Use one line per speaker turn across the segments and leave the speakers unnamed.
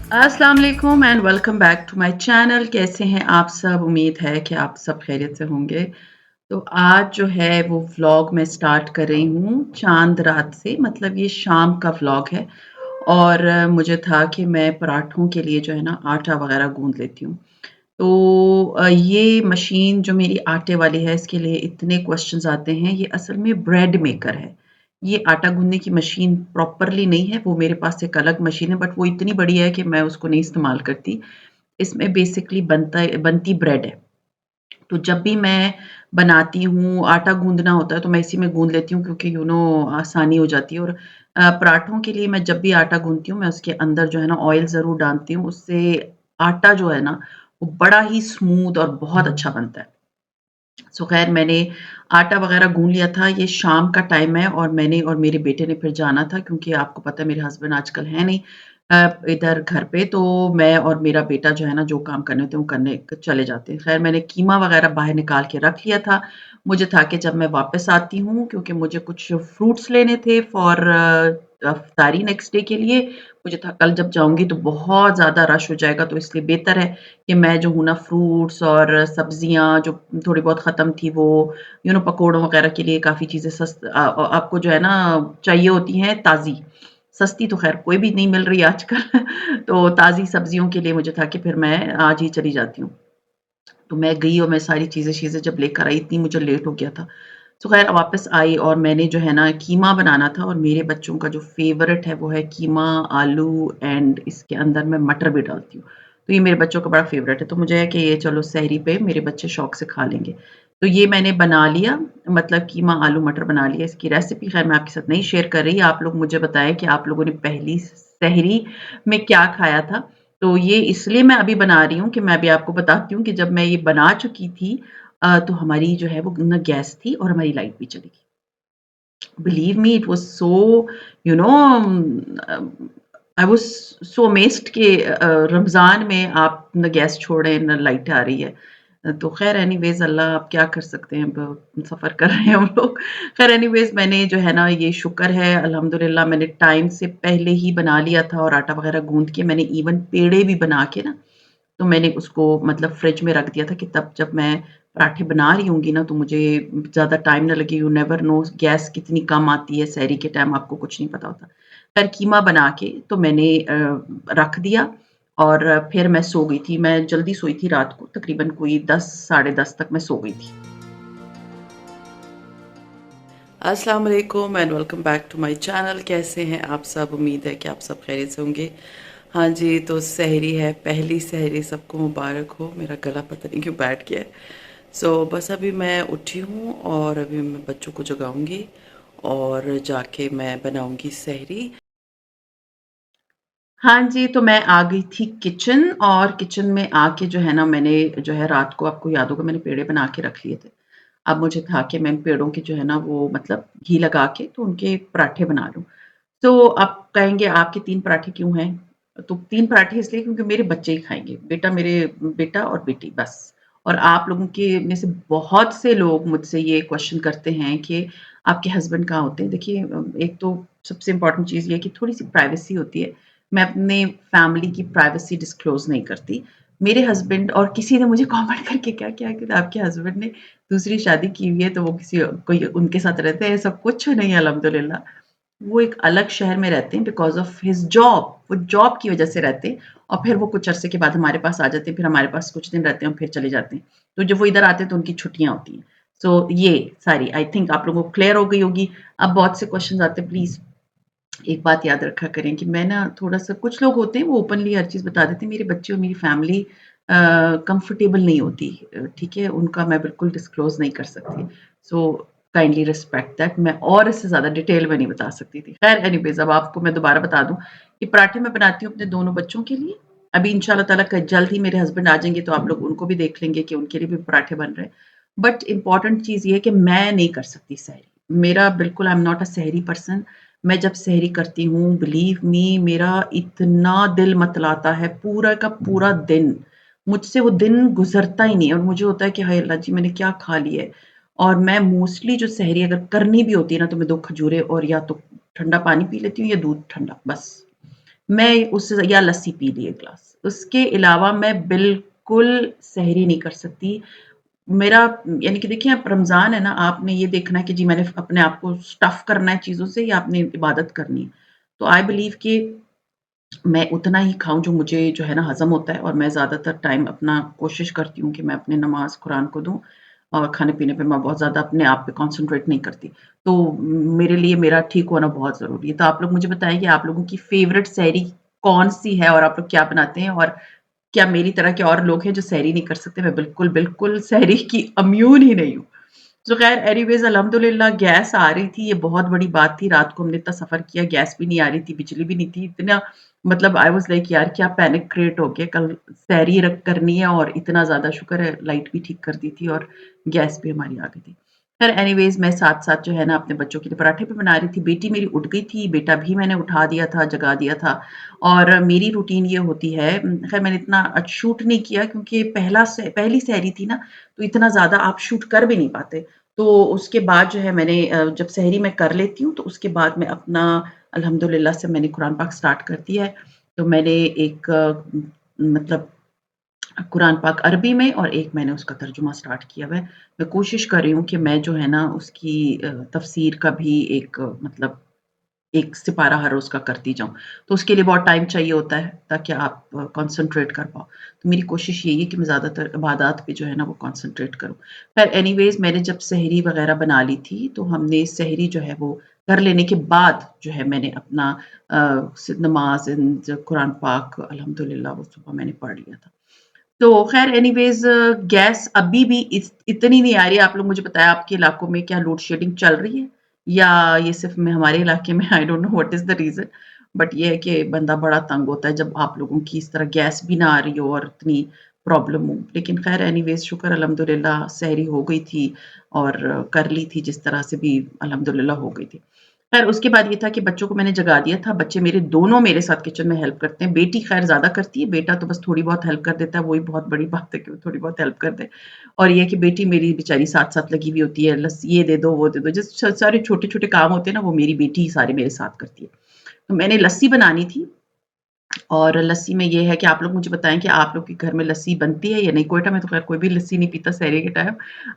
अस्सलाम वालेकुम and welcome back to my channel. कैसे हैं आप सब? उम्मीद है कि आप सब खैरियत से होंगे। तो आज जो है वो व्लॉग मैं स्टार्ट कर रही हूँ चाँद रात से, मतलब ये शाम का व्लॉग है। और मुझे था कि मैं पराठों के लिए जो है ना आटा वग़ैरह गूँध लेती हूँ। तो ये मशीन जो मेरी आटे वाली है, इसके लिए इतने क्वेश्चंस आते हैं। ये असल में ब्रेड मेकर है। ये आटा गूँधने की मशीन प्रॉपरली नहीं है, वो मेरे पास एक अलग मशीन है, बट वो इतनी बड़ी है कि मैं उसको नहीं इस्तेमाल करती। इसमें बेसिकली बनती ब्रेड है। तो जब भी मैं बनाती हूँ, आटा गूँधना होता है तो मैं इसी में गूँध लेती हूँ, क्योंकि आसानी हो जाती है। और पराठों के लिए मैं जब भी आटा गूँधती हूँ, मैं उसके अंदर जो है ना ऑयल ज़रूर डालती हूँ। उससे आटा जो है ना वो बड़ा ही स्मूथ और बहुत अच्छा बनता है। सो ख़ैर मैंने आटा वग़ैरह गूँध लिया था। ये शाम का टाइम है और मैंने और मेरे बेटे ने फिर जाना था, क्योंकि आपको पता है मेरे हस्बैंड आजकल हैं नहीं इधर घर पे। तो मैं और मेरा बेटा जो है ना जो काम करने होते हैं वो करने चले जाते हैं। ख़ैर मैंने कीमा वग़ैरह बाहर निकाल के रख लिया था। मुझे था कि जब मैं वापस आती हूँ, क्योंकि मुझे कुछ फ्रूट्स लेने थे फॉर इफ्तारी नेक्स्ट डे के लिए। मुझे था कल जब जाऊँगी तो बहुत ज़्यादा रश हो जाएगा, तो इसलिए बेहतर है कि मैं जो हूँ ना फ्रूट्स और सब्जियाँ जो थोड़ी बहुत ख़त्म थी वो पकौड़ों वग़ैरह के लिए काफ़ी चीज़ें आपको जो है ना चाहिए होती हैं ताज़ी। सस्ती तो ख़ैर कोई भी नहीं मिल रही आजकल तो ताज़ी सब्जियों के लिए मुझे था कि फिर मैं आज ही चली जाती हूँ। तो मैं गई और मैं सारी चीज़ें जब लेकर आई, इतनी मुझे लेट हो गया था। तो ख़ैर वापस आई और मैंने जो है ना कीमा बनाना था, और मेरे बच्चों का जो फ़ेवरेट है वो है कीमा, आलू एंड इसके अंदर मैं मटर भी डालती हूँ। तो ये मेरे बच्चों का बड़ा फ़ेवरेट है, तो मुझे है कि ये चलो सहरी पे मेरे बच्चे शौक से खा लेंगे। तो ये मैंने बना लिया, मतलब कीमा, आलू, मटर बना लिया। इसकी रेसिपी ख़ैर मैं आपके साथ नहीं शेयर कर रही। आप लोग मुझे बताएँ कि आप लोगों ने पहली सहरी में क्या खाया था? तो ये इसलिए मैं अभी बना रही हूँ कि मैं अभी आपको बताती हूँ कि जब मैं ये बना चुकी थी तो हमारी जो है वो ना गैस थी और हमारी लाइट भी चली गई। Believe me it was so you know I was so amazed कि रमज़ान में आप ना गैस छोड़ रहे हैं, ना लाइट आ रही है। तो ख़ैर एनीवेज़ अल्लाह आप क्या कर सकते हैं, अब सफ़र कर रहे हैं हम लोग। ख़ैर एनीवेज़ मैंने जो है ना ये शुक्र है अल्हम्दुलिल्लाह मैंने टाइम से पहले ही बना लिया था, और आटा वग़ैरह गूँध के मैंने इवन पेड़े भी बना के ना, तो मैंने उसको मतलब फ्रिज में रख दिया था कि तब जब मैं पराठे बना रही होंगी ना तो मुझे ज़्यादा टाइम ना लगे। यू नेवर नो गैस कितनी कम आती है सहरी के टाइम, आपको कुछ नहीं पता होता। खैर कीमा बना के तो मैंने रख दिया, और फिर मैं सो गई थी। मैं जल्दी सोई थी रात को, तकरीबन कोई 10 साढ़े 10 तक मैं सो गई थी। अस्सलाम वालेकुम and welcome back to my channel. कैसे हैं आप सब? उम्मीद है कि आप सब खैरियत से होंगे। हाँ जी, तो सहरी है, पहली सहरी सबको मुबारक हो। मेरा गला पता नहीं क्यों बैठ गया है। बस अभी मैं उठी हूँ और अभी मैं बच्चों को जगाऊंगी और जाके मैं बनाऊंगी सहरी। हाँ जी, तो मैं आ गई थी किचन, और किचन में आके जो है ना मैंने जो है रात को, आपको याद होगा मैंने पेड़े बना के रख लिए थे। अब मुझे था कि मैं इन पेड़ों की जो है ना वो मतलब घी लगा के तो उनके पराठे बना लूँ। तो आप कहेंगे आपके 3 पराठे क्यों हैं? तो 3 पराठे इसलिए क्योंकि मेरे बच्चे ही खाएँगे। बेटा और बेटी बस। और आप लोगों के में से बहुत से लोग मुझसे ये क्वेश्चन करते हैं कि आपके हस्बैंड कहाँ होते हैं? देखिए एक तो सबसे इम्पोर्टेंट चीज़ ये है कि थोड़ी-सी प्राइवेसी होती है। मैं अपने फैमिली की प्राइवेसी डिस्क्लोज़ नहीं करती। मेरे हस्बैंड, और किसी ने मुझे कमेंट करके क्या किया कि आपके हस्बैंड ने दूसरी शादी की हुई है तो वो किसी कोई उनके साथ रहते हैं, ऐसा कुछ नहीं है अल्हम्दुलिल्लाह। वो एक अलग शहर में रहते हैं बिकॉज़ ऑफ हिज़ जॉब, वो जॉब की वज़ह से रहते हैं, और फिर वो कुछ अरसे के बाद हमारे पास आ जाते हैं, फिर हमारे पास कुछ दिन रहते हैं और फिर चले जाते हैं। तो जब वो इधर आते हैं तो उनकी छुट्टियाँ होती हैं। ये सारी आई थिंक आप लोगों को क्लियर हो गई होगी। अब बहुत से क्वेश्चन्स आते हैं, प्लीज़ एक बात याद रखा करें कि मैं ना थोड़ा-सा, कुछ लोग होते हैं वो ओपनली हर चीज़ बता देते हैं। मेरे बच्चे और मेरी फैमिली कंफर्टेबल नहीं होती, ठीक है? उनका मैं बिल्कुल डिस्क्लोज़ नहीं कर सकती। So kindly respect that. मैं और इससे ज़्यादा डिटेल में नहीं बता सकती थी। ख़ैर एनीवेज़ अब आपको मैं दोबारा बता दूँ कि पराठे मैं बनाती हूँ अपने दोनों बच्चों के लिए। अभी इंशाल्लाह ताला क जल्द ही मेरे हस्बैंड आ जाएँगे तो आप लोग उनको भी देख लेंगे कि उनके लिए भी पराठे बन रहे हैं। बट इम्पोर्टेंट चीज़ ये है कि मैं नहीं कर सकती सहरी। मेरा बिल्कुल आई एम नॉट अ सहरी पर्सन। मैं जब सहरी करती हूँ बिलीव मी मेरा इतना दिल मतलाता है, पूरा का पूरा दिन। मुझसे वो दिन गुज़रता ही नहीं है और मुझे होता है कि हाय अल्लाह जी मैंने क्या खा लिया है। और मैं मोस्टली जो सहरी अगर करनी भी होती है ना तो मैं 2 खजूरें और या तो ठंडा पानी पी लेती हूँ या दूध ठंडा बस। मैं उससे या लस्सी पी ली 1 ग्लास। उसके अलावा मैं बिल्कुल सहरी नहीं कर सकती। मेरा यानी कि देखिए अब रमज़ान है ना, आपने ये देखना है कि जी मैंने अपने आप को स्टफ़ करना है चीज़ों से या आपने इबादत करनी है। तो आई बिलीव कि मैं उतना ही खाऊँ जो मुझे जो है ना हज़म होता है, और मैं ज़्यादातर टाइम अपना कोशिश करती हूँ कि मैं अपनी नमाज़ कुरान को दूँ, और खाने-पीने पे मैं बहुत ज़्यादा अपने आप पे कॉन्सन्ट्रेट नहीं करती। तो मेरे लिए मेरा ठीक होना बहुत ज़रूरी है। तो आप लोग मुझे बताएँ कि आप लोगों की फ़ेवरेट सहरी कौन-सी है और आप लोग क्या बनाते हैं? और क्या मेरी तरह के और लोग हैं जो सहरी नहीं कर सकते? मैं बिल्कुल, बिल्कुल सहरी की इम्यून ही नहीं हूँ। तो ख़ैर एनीवेज़ अल्हम्दुलिल्लाह गैस आ रही थी, ये बहुत बड़ी बात थी। रात को हमने इतना सफ़र किया, गैस भी नहीं आ रही थी, बिजली भी नहीं थी। इतना मतलब आई वाज़ लाइक यार क्या पैनिक क्रिएट हो गया, कल सहरी करनी है और इतना ज़्यादा शुक्र है लाइट भी ठीक कर दी थी और गैस भी हमारी आ गई थी। ख़ैर एनीवेज़ मैं साथ-साथ जो है ना अपने बच्चों के लिए पराठे भी बना रही थी। बेटी मेरी उठ गई थी, बेटा भी मैंने उठा दिया था, जगा दिया था, और मेरी रूटीन ये होती है, ख़ैर मैंने इतना शूट नहीं किया क्योंकि पहली सहरी थी ना, तो इतना ज़्यादा आप शूट कर भी नहीं पाते। तो उसके बाद जो है मैंने जब सहरी मैं कर लेती हूँ, तो उसके बाद मैं अपना अल्हम्दुलिल्लाह से मैंने कुरान पाक स्टार्ट कर दिया है। तो मैंने एक मतलब कुरान पाक अरबी में और एक मैंने उसका तर्जुमा स्टार्ट किया हुआ है। मैं कोशिश कर रही हूँ कि मैं जो है ना उसकी तफ़सीर का भी एक मतलब एक सिपारा हर रोज़ का करती जाऊँ। तो उसके लिए बहुत टाइम चाहिए होता है ताकि आप कॉन्सन्ट्रेट कर पाओ। तो मेरी कोशिश यही है कि मैं ज़्यादातर इबादत पे जो है ना वो कॉन्सन्ट्रेट करूँ। ख़ैर एनीवेज़ मैंने जब सहरी वग़ैरह बना ली थी, तो हमने सहरी जो है वो कर लेने के बाद जो है मैंने अपना नमाज़ एंड कुरान पाक अल्हम्दुलिल्लाह वो सुबह मैंने पढ़ लिया था। तो ख़ैर एनीवेज़ गैस अभी भी इतनी नहीं आ रही है। आप लोग मुझे बताएँ आपके इलाकों में क्या लोड शेडिंग चल रही है? या ये सिर्फ़ मैं हमारे इलाके में I don't know what is the reason, but ये है कि बंदा बड़ा तंग होता है जब आप लोगों की इस तरह गैस भी ना आ रही हो और इतनी प्रॉब्लम हो। लेकिन ख़ैर एनीवेज़ शुक्र अल्हम्दुलिल्लाह सहरी हो गई थी और कर ली थी जिस तरह से भी अल्हम्दुलिल्लाह हो गई थी। ख़ैर उसके बाद ये था कि बच्चों को मैंने जगा दिया था, बच्चे मेरे दोनों मेरे साथ किचन में हेल्प करते हैं। बेटी ख़ैर ज़्यादा करती है, बेटा तो बस थोड़ी बहुत हेल्प कर देता है, वही बहुत बड़ी बात है कि वो थोड़ी बहुत हेल्प कर दे। और ये है कि बेटी मेरी बेचारी साथ-साथ लगी हुई होती है, ये दे दो, वो दे दो, जिस सारे छोटे-छोटे काम होते हैं ना, वो मेरी बेटी ही सारे मेरे साथ करती है। तो मैंने लस्सी बनानी थी, और लस्सी में ये है कि आप लोग मुझे बताएँ कि आप लोग के घर में लस्सी बनती है या नहीं? क्वेटा में तो ख़ैर कोई भी लस्सी नहीं पीता सहरी के टाइम,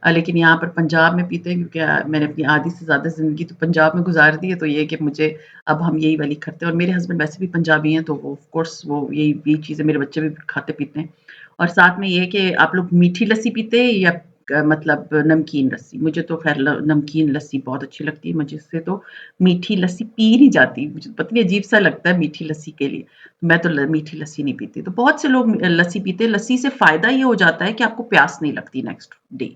लेकिन यहाँ पर पंजाब में पीते हैं क्योंकि मैंने अपनी आधी से ज़्यादा ज़िंदगी तो पंजाब में गुज़ार दी है, तो ये है कि मुझे अब हम यही वाली करते हैं, और मेरे हस्बैंड वैसे भी पंजाबी हैं, तो वो ऑफ़ कोर्स वो यही चीज़ें मेरे बच्चे भी खाते-पीते हैं। और साथ में ये है कि आप लोग मीठी लस्सी पीते हैं या मतलब नमकीन लस्सी? मुझे तो ख़ैर ल नमकीन लस्सी बहुत अच्छी लगती है, मुझसे तो मीठी लस्सी पी नहीं जाती, मुझे पता नहीं अजीब-सा लगता है मीठी लस्सी के लिए। मैं तो मीठी लस्सी नहीं पीती। तो बहुत से लोग लस्सी पीते हैं। लस्सी से फ़ायदा ये हो जाता है कि आपको प्यास नहीं लगती नेक्स्ट डे।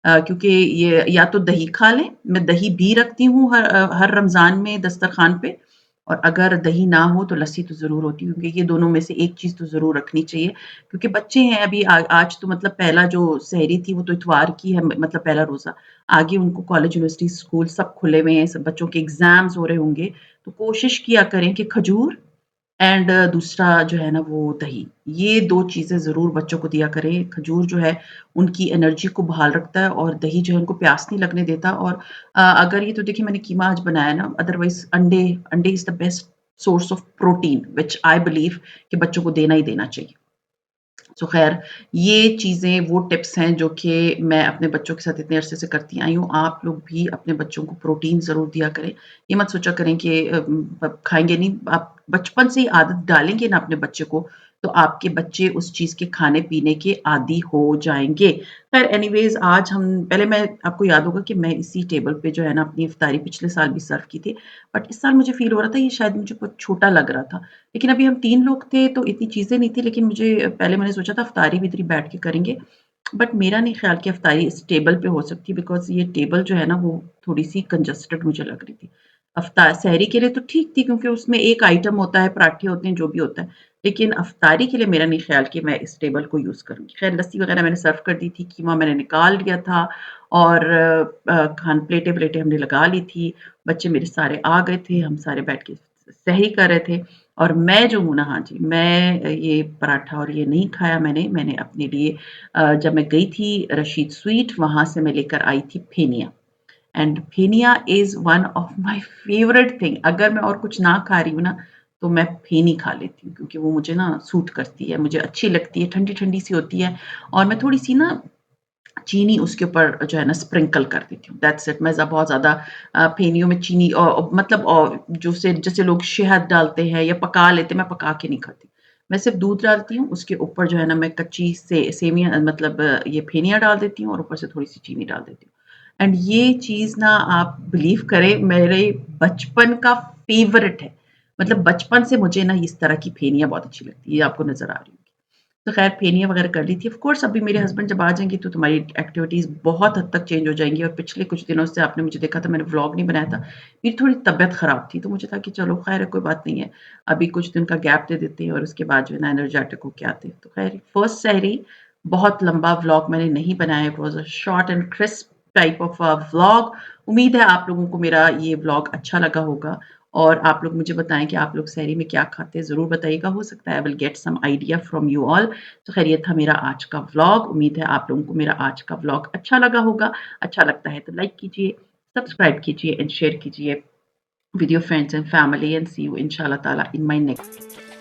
क्योंकि ये या तो दही खा लें, मैं दही भी रखती हूँ हर रमज़ान में दस्तरख़ान पे, और अगर दही ना हो तो लस्सी तो ज़रूर होती है, क्योंकि ये दोनों में से एक चीज़ तो ज़रूर रखनी चाहिए। क्योंकि बच्चे हैं अभी, आज तो मतलब पहला जो सहरी थी वो तो इतवार की है, मतलब पहला रोज़ा। आगे उनको कॉलेज, यूनिवर्सिटी, स्कूल सब खुले हुए हैं, सब बच्चों के एग्ज़ाम्स हो रहे होंगे। तो कोशिश किया करें कि खजूर एंड दूसरा जो है ना वो दही, ये 2 चीज़ें ज़रूर बच्चों को दिया करें। खजूर जो है उनकी एनर्जी को बहाल रखता है, और दही जो है उनको प्यास नहीं लगने देता। और अगर ये तो देखिए मैंने कीमा आज बनाया ना, अदरवाइज़ अंडे अंडे is the best source of protein which I believe कि बच्चों को देना ही देना चाहिए। सो ख़ैर ये चीज़ें वो टिप्स हैं जो कि मैं अपने बच्चों के साथ इतने अरसे से करती आई हूँ। आप लोग भी अपने बच्चों को प्रोटीन ज़रूर दिया करें। ये मत सोचा करें कि खाएँगे नहीं, आप बचपन से ही आदत डालेंगे ना अपने बच्चे को, तो आपके बच्चे उस चीज़ के खाने-पीने के आदी हो जाएँगे। ख़ैर एनीवेज़ आज हम पहले मैं आपको याद होगा कि मैं इसी टेबल पे जो है ना अपनी इफ्तारी पिछले साल भी सर्व की थी। बट इस साल मुझे फ़ील हो रहा था ये शायद मुझे कुछ छोटा लग रहा था। लेकिन अभी हम 3 लोग थे तो इतनी चीज़ें नहीं थी, लेकिन मुझे पहले मैंने सोचा था इफ्तारी-विफ़्तारी बैठ के करेंगे। बट मेरा नहीं ख़्याल कि इफ्तारी इस टेबल पे हो सकती है, बिकॉज़ ये टेबल जो है ना वो थोड़ी-सी कंजस्टेड मुझे लग रही थी। सहरी के लिए तो ठीक थी क्योंकि उसमें एक आइटम होता है, पराठे होते हैं, जो भी होता है। लेकिन इफ्तारी के लिए मेरा नहीं ख़्याल कि मैं इस टेबल को यूज़ करूँगी। ख़ैर लस्सी वग़ैरह मैंने सर्व कर दी थी, कीमा मैंने निकाल लिया था, और प्लेटें-वलेटें हमने लगा ली थी। बच्चे मेरे सारे आ गए थे, हम सारे बैठ के सहरी कर रहे थे। और मैं जो हूँ ना, हाँ जी, मैं ये पराठा और ये नहीं खाया मैंने अपने लिए जब मैं गई थी रशीद स्वीट, वहाँ से मैं लेकर आई थी फेनिया, एंड फेनिया is one of my favourite thing. अगर मैं और कुछ ना खा रही हूँ ना, तो मैं फेनी खा लेती हूँ क्योंकि वो मुझे ना सूट करती है, मुझे अच्छी लगती है, ठंडी-ठंडी सी होती है और मैं थोड़ी-सी ना चीनी उसके ऊपर जो है ना स्प्रिंकल कर देती हूँ, दैट्स इट। मैं बहुत ज़्यादा फेनियों में चीनी मतलब जैसे लोग शहद डालते हैं या पका लेते हैं, मैं पका के नहीं खाती। मैं सिर्फ़ दूध डालती हूँ, उसके ऊपर जो है ना मैं कच्ची से सेमिया मतलब ये फेनिया डाल देती हूँ और ऊपर से थोड़ी-सी चीनी डाल देती हूँ। एंड ये चीज़ ना आप बिलीव करें मेरे बचपन का फ़ेवरेट है। मतलब बचपन से मुझे ना इस तरह की फेनिया बहुत अच्छी लगती है, ये आपको नज़र आ रही होगी। तो ख़ैर फेनिया वग़ैरह कर ली थी। ऑफ़ कोर्स अभी मेरे हस्बैंड जब आ जाएँगे तो तुम्हारी एक्टिविटीज़ बहुत हद तक चेंज हो जाएँगी और पिछले कुछ दिनों से आपने मुझे देखा था मैंने व्लॉग नहीं बनाया था। मेरी थोड़ी तबीयत ख़राब थी तो मुझे था कि चलो ख़ैर है कोई बात नहीं है। अभी कुछ दिन का गैप दे देते हैं और उसके बाद जो है ना एनर्जेटिक होके आते हैं। तो ख़ैर फर्स्ट सहरी बहुत लंबा व्लॉग मैंने नहीं बनाया। It was a short and crisp type of a vlog. उम्मीद है आप लोगों को मेरा ये व्लॉग अच्छा लगा होगा और आप लोग मुझे बताएँ कि आप लोग सहरी में क्या खाते हैं? ज़रूर बताइएगा। हो सकता है I will get some idea from you all. तो खैर ये था मेरा आज का व्लॉग। उम्मीद है आप लोगों को मेरा आज का व्लॉग अच्छा लगा होगा। अच्छा लगता है तो लाइक कीजिए, सब्सक्राइब कीजिए एंड शेयर कीजिए with your friends and family and see you inshallah ta'ala in my next